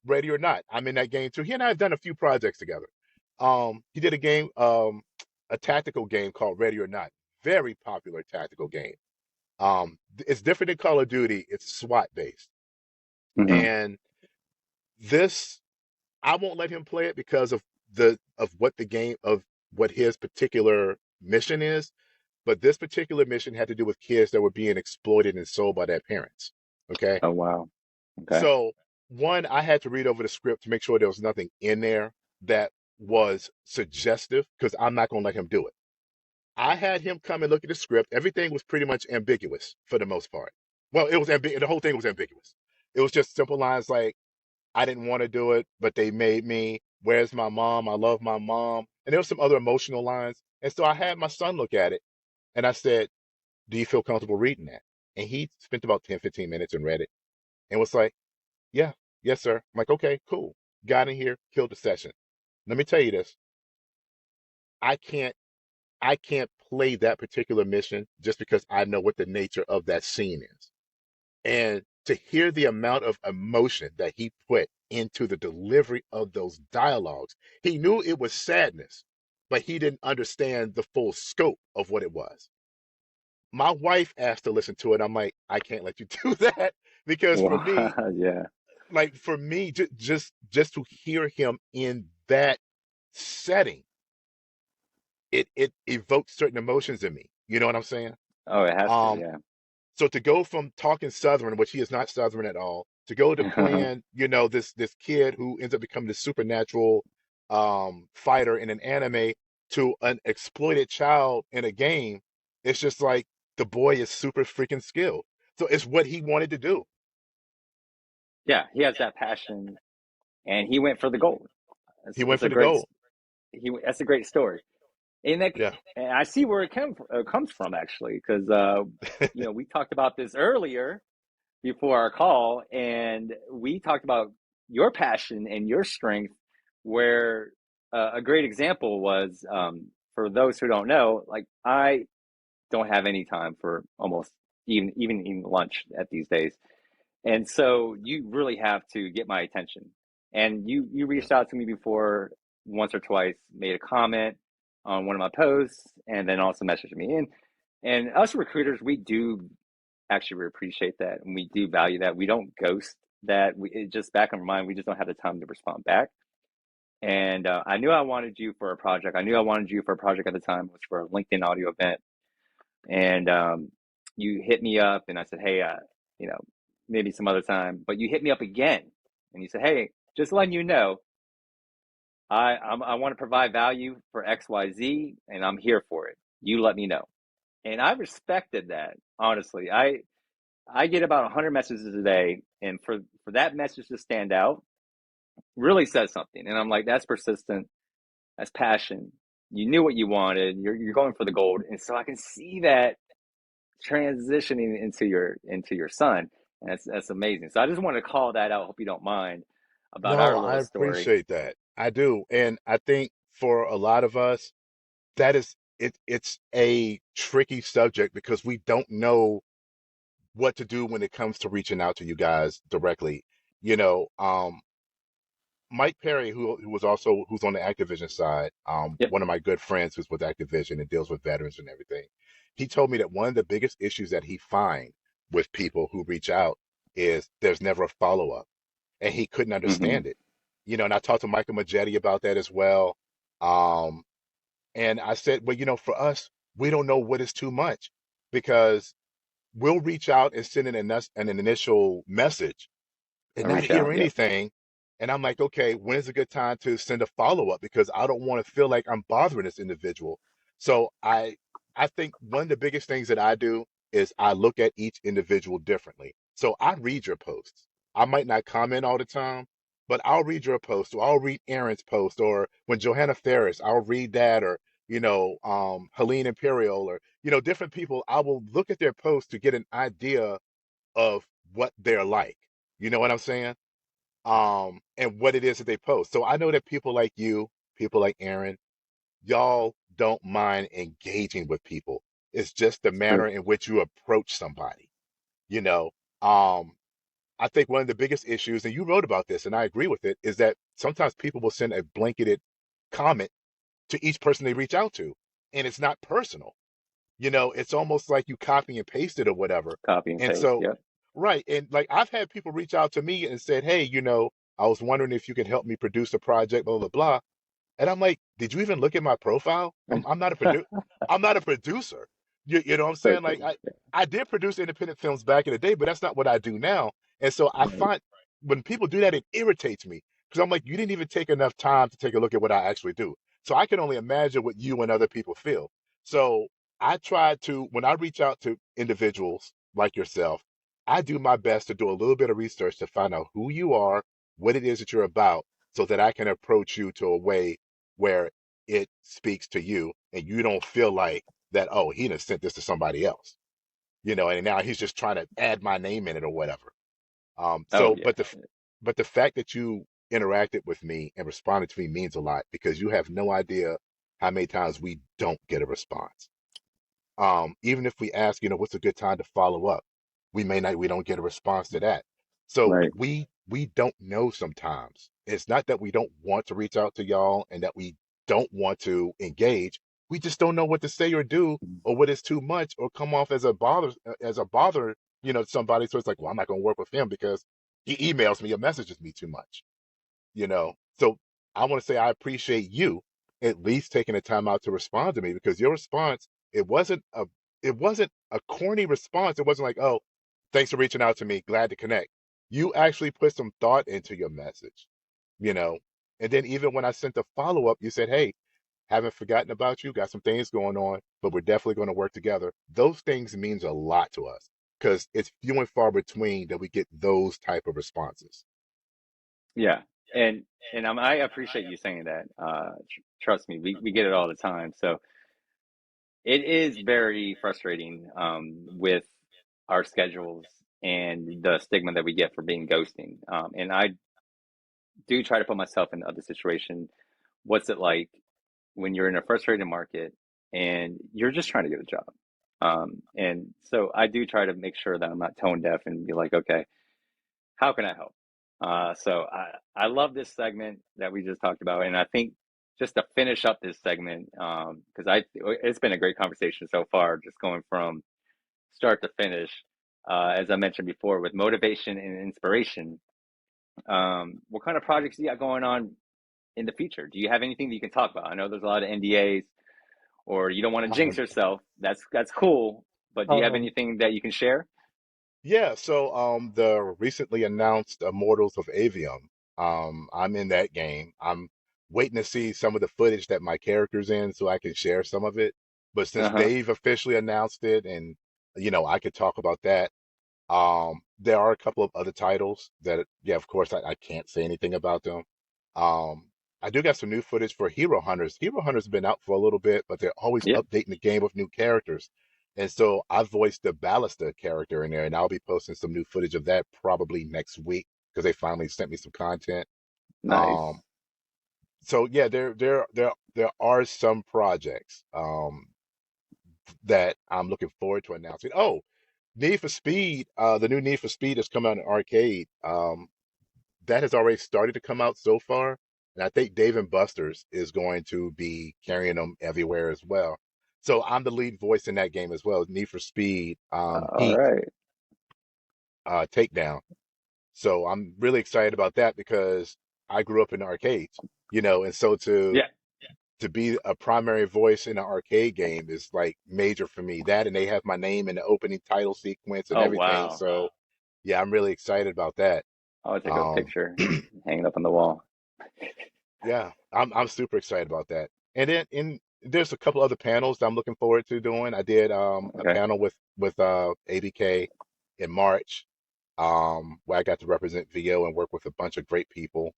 Speaker 2: Ready or Not. I'm in that game too. He and I have done a few projects together. He did a tactical game called Ready or Not. Very popular tactical game. It's different than Call of Duty. It's SWAT based,
Speaker 1: Hmm.
Speaker 2: and this I won't let him play it because of what his particular mission is. But this particular mission had to do with kids that were being exploited and sold by their parents. Okay.
Speaker 1: Oh, wow. Okay.
Speaker 2: So, one, I had to read over the script to make sure there was nothing in there that was suggestive because I'm not going to let him do it. I had him come and look at the script. Everything was pretty much ambiguous for the most part. Well, the whole thing was ambiguous. It was just simple lines like, I didn't want to do it, but they made me. Where's my mom? I love my mom. And there were some other emotional lines. And so I had my son look at it and I said, do you feel comfortable reading that? And he spent about 10, 15 minutes and read it and was like, yeah, yes, sir. I'm like, okay, cool. Got in here, killed the session. Let me tell you this. I can't I can't play that particular mission just because I know what the nature of that scene is. And to hear the amount of emotion that he put into the delivery of those dialogues, he knew it was sadness, but he didn't understand the full scope of what it was. My wife asked to listen to it. I'm like, I can't let you do that because for me,
Speaker 1: Wow. Yeah.
Speaker 2: just to hear him in that setting, it evoked certain emotions in me. You know what I'm saying?
Speaker 1: Oh, it has to.
Speaker 2: Um,
Speaker 1: Yeah.
Speaker 2: so to go from talking Southern, which he is not Southern at all, to go to playing, this kid who ends up becoming this supernatural fighter in an anime to an exploited child in a game, it's just like the boy is super freaking skilled. So it's what he wanted to do.
Speaker 1: Yeah. He has that passion, and he went for the gold.
Speaker 2: He
Speaker 1: It's
Speaker 2: went for
Speaker 1: a
Speaker 2: the
Speaker 1: great.
Speaker 2: gold.
Speaker 1: That's a great story. And that,
Speaker 2: Yeah.
Speaker 1: and I see where it comes from actually, because we talked about this earlier before our call, and we talked about your passion and your strength. Where a great example was, for those who don't know, like I don't have any time for almost even eating lunch at these days, and so you really have to get my attention. And you
Speaker 2: Yeah.
Speaker 1: reached out to me before once or twice, made a comment on one of my posts, and then also messaged me. And us recruiters, we do actually appreciate that, and we do value that. We don't ghost that. It just back in our mind, we just don't have the time to respond back. And I knew I wanted you for a project. I knew I wanted you for a project at the time, which for a LinkedIn audio event. And you hit me up, and I said, hey, you know, maybe some other time. But you hit me up again, and you said, hey, just letting you know, I want to provide value for X Y Z, and I'm here for it. You let me know. And I respected that, honestly. I get about 100 messages a day, and for that message to stand out, really says something. And I'm like, that's persistent, that's passion. You knew what you wanted. You're going for the gold, and so I can see that transitioning into your son, and that's amazing. So I just wanted to call that out. Hope you don't mind about
Speaker 2: No,
Speaker 1: our
Speaker 2: I
Speaker 1: little story.
Speaker 2: appreciate that. I do. And I think for a lot of us, that is it's a tricky subject because we don't know what to do when it comes to reaching out to you guys directly. You know, Mike Perry, who was also who's on the Activision side,
Speaker 1: Yep.
Speaker 2: one of my good friends who's with Activision and deals with veterans and everything. He told me that one of the biggest issues that he find with people who reach out is there's never a follow up, and he couldn't
Speaker 1: Mm-hmm.
Speaker 2: understand it. And I talked to Michael Majetti about that as well. Um, and I said, well, for us, we don't know what is too much because we'll reach out and send an initial message and
Speaker 1: I
Speaker 2: not
Speaker 1: reach
Speaker 2: hear
Speaker 1: out. Yep.
Speaker 2: anything. And I'm like, okay, when's a good time to send a follow up? Because I don't want to feel like I'm bothering this individual. So I think one of the biggest things that I do is I look at each individual differently. So I read your posts. I might not comment all the time, but I'll read your post, or I'll read Aaron's post, or when Johanna Ferris, I'll read that, or Helene Imperial, or different people. I will look at their posts to get an idea of what they're like. You know what I'm saying? And what it is that they post. So I know that people like you, people like Aaron, y'all don't mind engaging with people. It's just the
Speaker 1: It's true.
Speaker 2: manner in which you approach somebody. You know, um, I think one of the biggest issues, and you wrote about this, and I agree with it, is that sometimes people will send a blanketed comment to each person they reach out to, and it's not personal. It's almost like you copy and paste it or whatever.
Speaker 1: Copy and
Speaker 2: And
Speaker 1: paste.
Speaker 2: so,
Speaker 1: Yep.
Speaker 2: right. And like I've had people reach out to me and said, hey, I was wondering if you could help me produce a project, blah, blah, blah. And I'm like, did you even look at my profile? I'm not a I'm not a producer. You know what I'm
Speaker 1: So
Speaker 2: saying? Like
Speaker 1: true.
Speaker 2: I did produce independent films back in the day, but that's not what I do now. And so I
Speaker 1: Right.
Speaker 2: find when people do that, it irritates me because I'm like, you didn't even take enough time to take a look at what I actually do. So I can only imagine what you and other people feel. So I try to, when I reach out to individuals like yourself, I do my best to do a little bit of research to find out who you are, what it is that you're about, so that I can approach you to a way where it speaks to you and you don't feel like that, oh, he done sent this to somebody else, and now he's just trying to add my name in it or whatever.
Speaker 1: Oh
Speaker 2: So,
Speaker 1: yeah.
Speaker 2: but the fact that you interacted with me and responded to me means a lot because you have no idea how many times we don't get a response. Even if we ask, what's a good time to follow up, we don't get a response to that. So
Speaker 1: Right.
Speaker 2: we don't know sometimes. It's not that we don't want to reach out to y'all and that we don't want to engage. We just don't know what to say or do, or what is too much, or come off as a bother, to somebody. So it's like, well, I'm not going to work with him because he emails me or messages me too much, So I want to say I appreciate you at least taking the time out to respond to me, because your response, it wasn't a corny response. It wasn't like, oh, thanks for reaching out to me, glad to connect. You actually put some thought into your message, you know. And then even when I sent the follow up, you said, hey, haven't forgotten about you, got some things going on, but we're definitely going to work together. Those things means a lot to us, because it's few and far between that we get those type of responses.
Speaker 1: Yeah, and I appreciate you saying that. Trust me, we get it all the time. So it is very frustrating with our schedules and the stigma that we get for being ghosting. And I do try to put myself in the other situation. What's it like when you're in a frustrated market and you're just trying to get a job? And so I do try to make sure that I'm not tone deaf and be like, okay, how can I help? So I love this segment that we just talked about, and I think just to finish up this segment, because I it's been a great conversation so far, just going from start to finish. As I mentioned before, with motivation and inspiration, what kind of projects do you got going on in the future? Do you have anything that you can talk about? I know there's a lot of NDAs, or you don't want to jinx
Speaker 2: Um,
Speaker 1: yourself. That's cool, but do you have
Speaker 2: um,
Speaker 1: anything that you can share?
Speaker 2: Yeah, so the recently announced Immortals of Avium, I'm in that game. I'm waiting to see some of the footage that my character's in so I can share some of it. But since
Speaker 1: Uh-huh.
Speaker 2: they've officially announced it, and I could talk about that. There are a couple of other titles that, yeah, of course, I can't say anything about them. Um, I do got some new footage for Hero Hunters. Hero Hunters has been out for a little bit, but they're always
Speaker 1: Yep.
Speaker 2: updating the game with new characters. And so I voiced the Ballista character in there, and I'll be posting some new footage of that probably next week, because they finally sent me some content.
Speaker 1: Nice.
Speaker 2: Um, so yeah, there are some projects that I'm looking forward to announcing. Oh, Need for Speed, the new Need for Speed has come out in arcade. That has already started to come out so far, and I think Dave and Buster's is going to be carrying them everywhere as well. So I'm the lead voice in that game as well. Need for Speed,
Speaker 1: All
Speaker 2: Heat,
Speaker 1: right.
Speaker 2: Takedown. So I'm really excited about that because I grew up in arcades, and so to
Speaker 1: Yeah.
Speaker 2: to be a primary voice in an arcade game is like major for me. That, and they have my name in the opening title sequence and
Speaker 1: Oh,
Speaker 2: everything.
Speaker 1: wow.
Speaker 2: So yeah, I'm really excited about that.
Speaker 1: I would take a
Speaker 2: Um,
Speaker 1: picture, hang it up on the wall.
Speaker 2: yeah, I'm super excited about that. And then there's a couple other panels that I'm looking forward to doing. I did a
Speaker 1: Okay.
Speaker 2: panel with ABK in March, where I got to represent VO and work with a bunch of great people.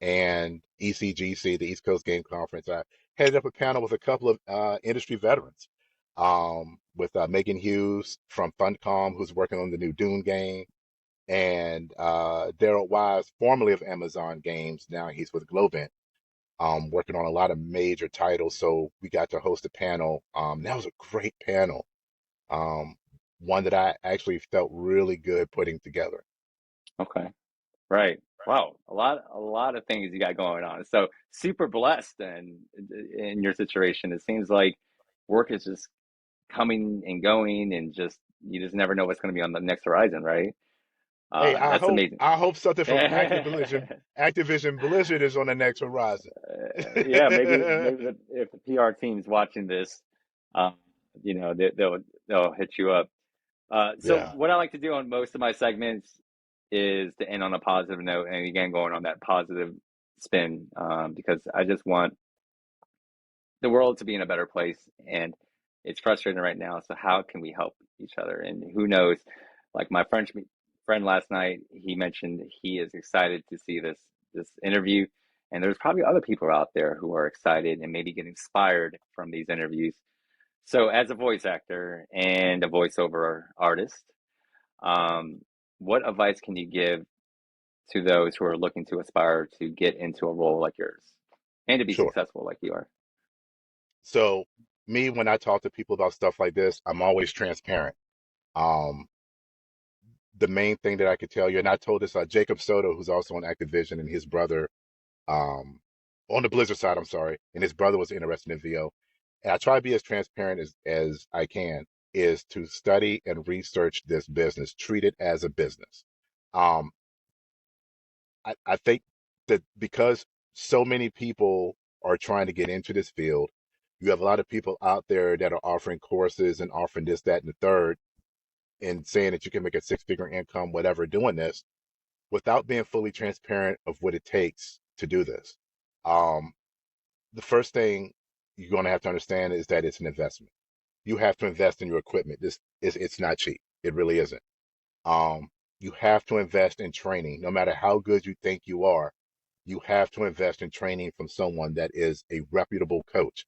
Speaker 2: And ECGC, the East Coast Game Conference, I headed up a panel with a couple of industry veterans, with Megan Hughes from Funcom, who's working on the new Dune game, and Daryl Wise, formerly of Amazon Games. Now he's with Globant, working on a lot of major titles. So we got to host a panel. That was a great panel. Um, one that I actually felt really good putting together.
Speaker 1: Okay. Right. Wow. A lot of things you got going on. So super blessed and in your situation. It seems like work is just coming and going and just you just never know what's going to be on the next horizon, right?
Speaker 2: Hey, I
Speaker 1: That's
Speaker 2: hope
Speaker 1: amazing.
Speaker 2: I hope something from
Speaker 1: Yeah,
Speaker 2: Activision Blizzard is on the next horizon.
Speaker 1: maybe if the PR team's watching this, um, they'll hit you up. So
Speaker 2: Yeah,
Speaker 1: what I like to do on most of my segments is to end on a positive note, and again, going on that positive spin, because I just want the world to be in a better place, and it's frustrating right now. So how can we help each other? And who knows? Like my friend last night, he mentioned he is excited to see this interview, and there's probably other people out there who are excited and maybe get inspired from these interviews. So as a voice actor and a voiceover artist, um, what advice can you give to those who are looking to aspire to get into a role like yours and to be
Speaker 2: sure.
Speaker 1: successful like you are?
Speaker 2: So me, when I talk to people about stuff like this, I'm always transparent. Um, the main thing that I could tell you, and I told this Jacob Soto, who's also on Activision, and his brother, um, on the Blizzard side, I'm sorry, and his brother was interested in VO. And I try to be as transparent as I can, is to study and research this business, treat it as a business. Um, I think that because so many people are trying to get into this field, you have a lot of people out there that are offering courses and offering this, that, and the third, and saying that you can make a six-figure income, whatever, doing this without being fully transparent of what it takes to do this. Um, the first thing you're going to have to understand is that it's an investment. You have to invest in your equipment. This is it's not cheap. It really isn't. Um, you have to invest in training. No matter how good you think you are, you have to invest in training from someone that is a reputable coach.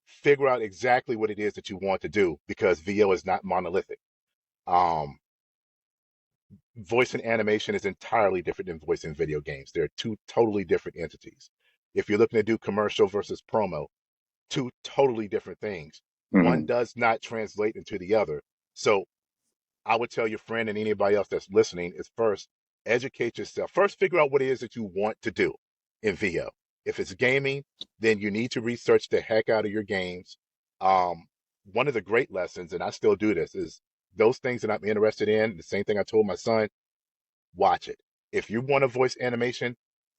Speaker 2: Figure out exactly what it is that you want to do because VO is not monolithic. Um, Voice and animation is entirely different than voice in video games. They're two totally different entities. If you're looking to do commercial versus promo, two totally different things. One
Speaker 1: Hmm.
Speaker 2: does not translate into the other. So I would tell your friend and anybody else that's listening is first educate yourself. First, figure out what it is that you want to do in VO. If it's gaming, then you need to research the heck out of your games. Um, One of the great lessons, and I still do this, is those things that I'm interested in. The same thing I told my son, watch it. If you want to voice animation,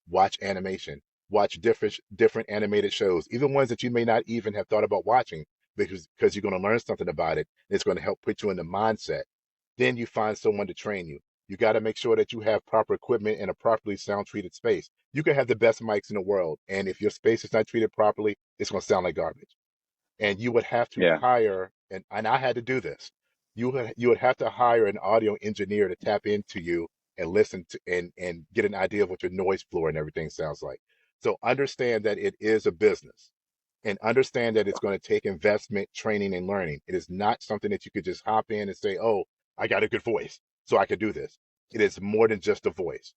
Speaker 2: watch animation. Watch different animated shows, even ones that you may not even have thought about watching, because you're going to learn something about it. And it's going to help put you in the mindset. Then you find someone to train you. You got to make sure that you have proper equipment in a properly sound treated space. You can have the best mics in the world, and if your space is not treated properly, it's going to sound like garbage. And you would have to
Speaker 1: Yeah.
Speaker 2: hire, and I had to do this. You would have to hire an audio engineer to tap into you and listen to and get an idea of what your noise floor and everything sounds like. So understand that it is a business and understand that it's going to take investment, training, and learning. It is not something that you could just hop in and say, oh, I got a good voice, so I could do this. It is more than just a voice.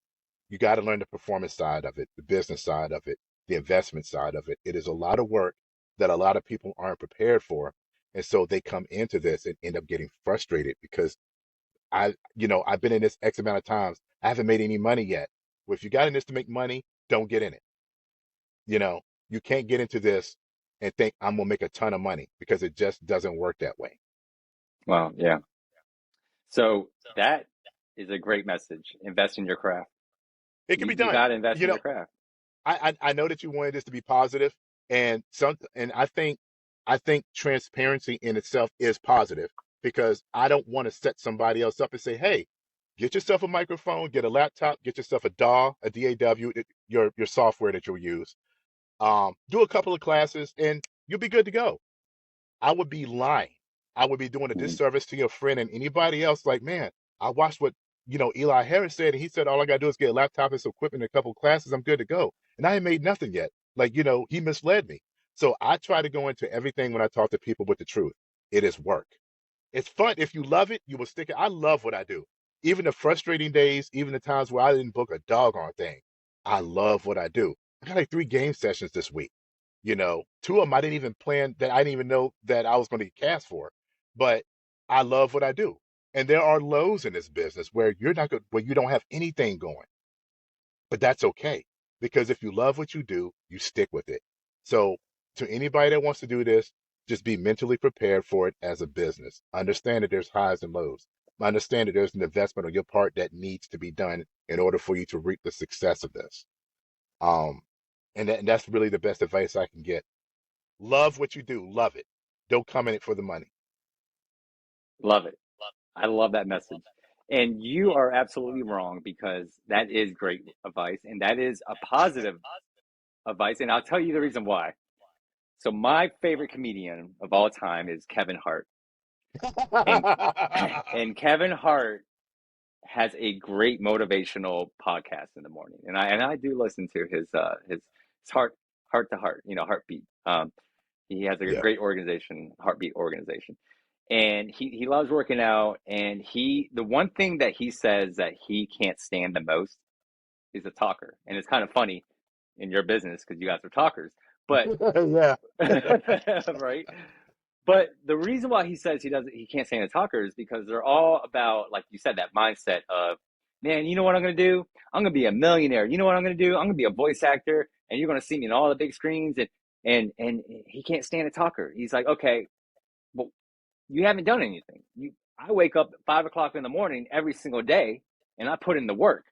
Speaker 2: You got to learn the performance side of it, the business side of it, the investment side of it. It is a lot of work that a lot of people aren't prepared for. And so they come into this and end up getting frustrated because I've been in this X amount of times. I haven't made any money yet. Well, if you got in this to make money, don't get in it. You know, you can't get into this and think I'm gonna make a ton of money because it just doesn't work that way.
Speaker 1: Wow. Yeah. So that is a great message. Invest in your craft.
Speaker 2: It can
Speaker 1: You
Speaker 2: be
Speaker 1: you
Speaker 2: done.
Speaker 1: got to invest
Speaker 2: You
Speaker 1: in
Speaker 2: know,
Speaker 1: your craft.
Speaker 2: I know that you wanted this to be positive, and I think transparency in itself is positive because I don't want to set somebody else up and say, hey, get yourself a microphone, get a laptop, get yourself a DAW, a DAW, your software that you'll use. Do a couple of classes, and you'll be good to go. I would be lying. I would be doing a
Speaker 1: Mhm.
Speaker 2: disservice to your friend and anybody else. Like, man, I watched what Eli Harris said, and he said all I gotta do is get a laptop and some equipment and a couple of classes. I'm good to go, and I ain't made nothing yet. Like, he misled me. So I try to go into everything when I talk to people with the truth. It is work. It's fun. If you love it, you will stick it. I love what I do. Even the frustrating days, even the times where I didn't book a doggone thing. I love what I do. I got like 3 game sessions this week. Two of them I didn't even plan that I didn't even know that I was going to get cast for. But I love what I do. And there are lows in this business where you're not good, where you don't have anything going. But that's okay. Because if you love what you do, you stick with it. So to anybody that wants to do this, just be mentally prepared for it as a business. Understand that there's highs and lows. Understand that there's an investment on your part that needs to be done in order for you to reap the success of this. Um, and that's really the best advice I can get. Love what you do. Love it. Don't come in it for the money.
Speaker 1: Love it. I love that message. And you are absolutely wrong because that is great advice and that is a positive advice. And I'll tell you the reason why. So my favorite comedian of all time is Kevin Hart. And and Kevin Hart has a great motivational podcast in the morning. And I do listen to his heart to heart, heartbeat. He has a
Speaker 2: Yeah.
Speaker 1: great organization, heartbeat organization. And he loves working out and the one thing that he says that he can't stand the most is a talker. And it's kind of funny in your business because you guys are talkers. But
Speaker 2: Yeah.
Speaker 1: right? But the reason why he says he can't stand the talker is because they're all about, like you said, that mindset of, man, you know what I'm gonna do? I'm gonna be a millionaire. You know what I'm gonna do? I'm gonna be a voice actor. and you're going to see me in all the big screens. And he can't stand a talker. He's like, okay, well, you haven't done anything. I wake up at 5 o'clock in the morning every single day, and I put in the work.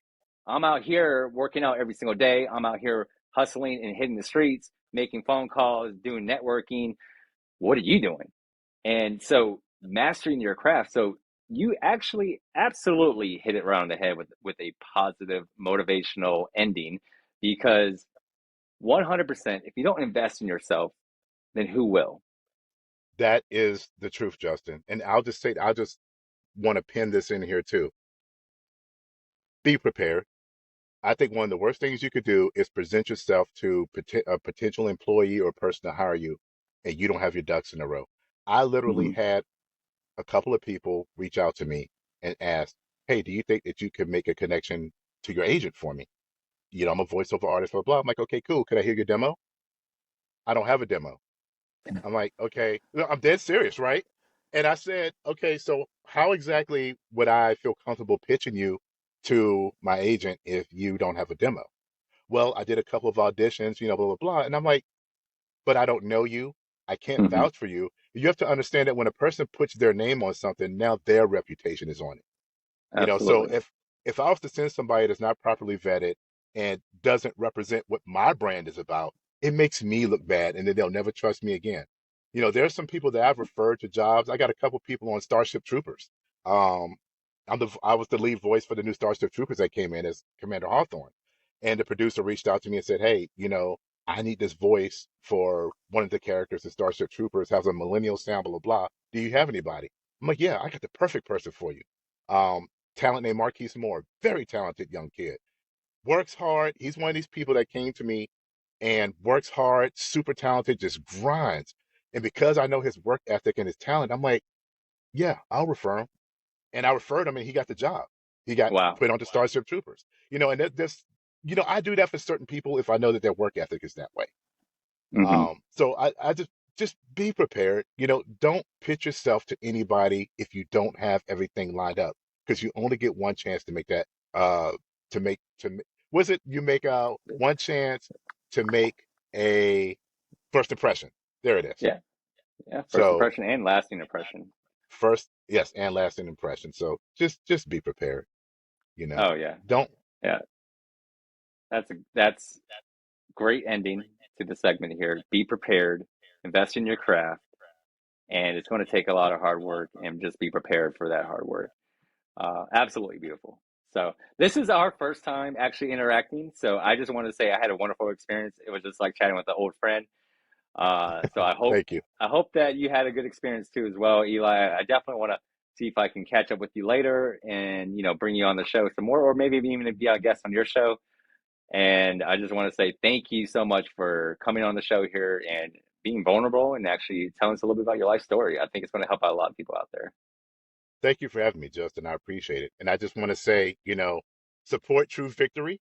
Speaker 1: I'm out here working out every single day. I'm out here hustling and hitting the streets, making phone calls, doing networking. What are you doing? And so mastering your craft. So you actually absolutely hit it around the head with a positive motivational ending, because 100%, if you don't invest in yourself, then who will?
Speaker 2: That is the truth, Justin. And I'll just say, I just want to pin this in here too. Be prepared. I think one of the worst things you could do is present yourself to a potential employee or person to hire you, and you don't have your ducks in a row. I literally
Speaker 1: Mm-hmm.
Speaker 2: had a couple of people reach out to me and ask, "Hey, do you think that you could make a connection to your agent for me? I'm a voiceover artist, blah blah." I'm like, "Okay, cool. Could I hear your demo?" I don't have a demo. I'm like, "Okay." No, I'm dead serious, right? And I said, "Okay, so how exactly would I feel comfortable pitching you to my agent if you don't have a demo?" Well, I did a couple of auditions, blah blah blah. And I'm like, "But I don't know you. I can't
Speaker 1: Mm-hmm.
Speaker 2: vouch for you." You have to understand that when a person puts their name on something, now their reputation is on it. So
Speaker 1: Absolutely.
Speaker 2: if I was to send somebody that's not properly vetted and doesn't represent what my brand is about, it makes me look bad, and then they'll never trust me again. There's some people that I've referred to jobs. I got a couple people on Starship Troopers. Um, I was the lead voice for the new Starship Troopers that came in as Commander Hawthorne, and the producer reached out to me and said, "Hey, I need this voice for one of the characters in Starship Troopers, has a millennial sound, blah blah blah. Do you have anybody?" I'm like, "Yeah, I got the perfect person for you." Um, Talent named Marquise Moore, very talented young kid. Works hard. He's one of these people that came to me and works hard, super talented, just grinds. And because I know his work ethic and his talent, I'm like, yeah, I'll refer him. And I referred him and he got the job. He got
Speaker 1: Wow.
Speaker 2: put onto Starship Troopers. And I do that for certain people if I know that their work ethic is that way.
Speaker 1: Mm-hmm.
Speaker 2: So I just be prepared. Don't pitch yourself to anybody if you don't have everything lined up, because you only get one chance to make that. Was it you make one chance to make a first impression? There it is.
Speaker 1: Yeah. Yeah. First
Speaker 2: So
Speaker 1: impression and lasting impression.
Speaker 2: first, yes, and lasting impression. So just be prepared. You know,
Speaker 1: Oh yeah.
Speaker 2: don't.
Speaker 1: Yeah. That's great ending to the segment here. Be prepared, invest in your craft, and it's going to take a lot of hard work, and just be prepared for that hard work. Absolutely beautiful. So this is our first time actually interacting. So I just want to say I had a wonderful experience. It was just like chatting with an old friend. So
Speaker 2: Thank you.
Speaker 1: I hope that you had a good experience too as well, Eli. I definitely want to see if I can catch up with you later, and bring you on the show some more, or maybe even be a guest on your show. And I just want to say thank you so much for coming on the show here and being vulnerable and actually telling us a little bit about your life story. I think it's going to help out a lot of people out there.
Speaker 2: Thank you for having me, Justin. I appreciate it. And I just want to say, support True Victory,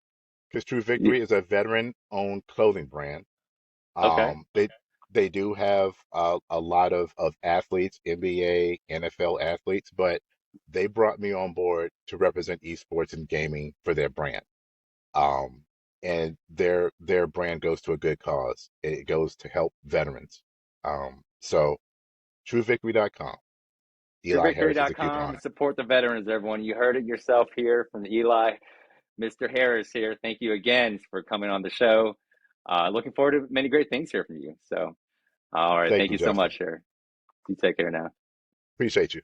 Speaker 2: because True
Speaker 1: You,
Speaker 2: Victory is a veteran-owned clothing brand.
Speaker 1: okay.
Speaker 2: They do have a lot of athletes, NBA, NFL athletes, but they brought me on board to represent esports and gaming for their brand. Um, and their brand goes to a good cause. It goes to help veterans. So TrueVictory.com. Eli Harris is a
Speaker 1: TrueVictory.com.
Speaker 2: couponer.
Speaker 1: Support the veterans, everyone. You heard it yourself here from Eli. Mr. Harris here. Thank you again for coming on the show. Looking forward to many great things here from you. So, all right.
Speaker 2: Thank
Speaker 1: Thank
Speaker 2: you,
Speaker 1: you so
Speaker 2: Justin.
Speaker 1: much, here. You take care now.
Speaker 2: Appreciate you.